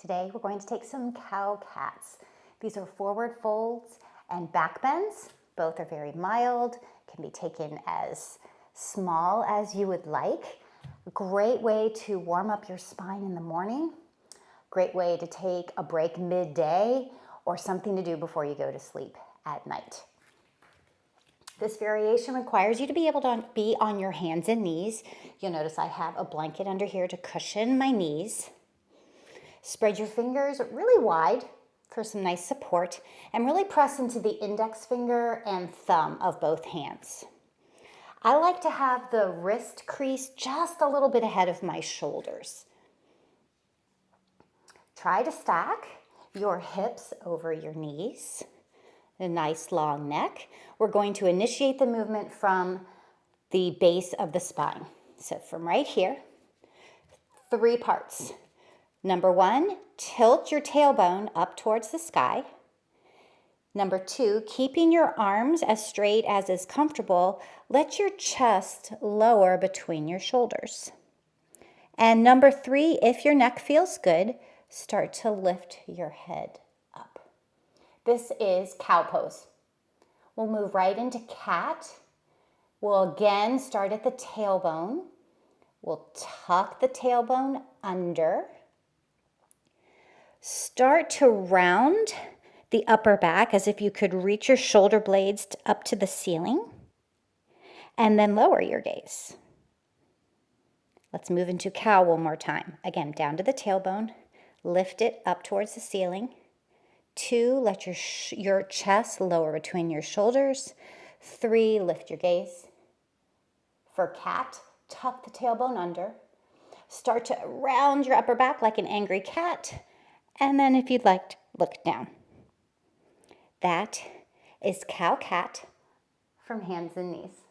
Today we're going to take some cow cats. These are forward folds and back bends. Both are very mild, can be taken as small as you would like. A great way to warm up your spine in the morning. Great way to take a break midday or something to do before you go to sleep at night. This variation requires you to be able to be on your hands and knees. You'll notice I have a blanket under here to cushion my knees. Spread your fingers really wide for some nice support and really press into the index finger and thumb of both hands. I like to have the wrist crease just a little bit ahead of my shoulders. Try to stack your hips over your knees. A nice long neck. We're going to initiate the movement from the base of the spine. So from right here, 3 parts. Number 1, tilt your tailbone up towards the sky. Number 2, keeping your arms as straight as is comfortable, let your chest lower between your shoulders. And number 3, if your neck feels good, start to lift your head up. This is cow pose. We'll move right into cat. We'll again start at the tailbone. We'll tuck the tailbone under. Start to round the upper back as if you could reach your shoulder blades up to the ceiling. And then lower your gaze. Let's move into cow one more time. Again, down to the tailbone. Lift it up towards the ceiling. 2, let your chest lower between your shoulders. 3, lift your gaze. For cat, tuck the tailbone under. Start to round your upper back like an angry cat. And then if you'd like, look down. That is cow cat from hands and knees.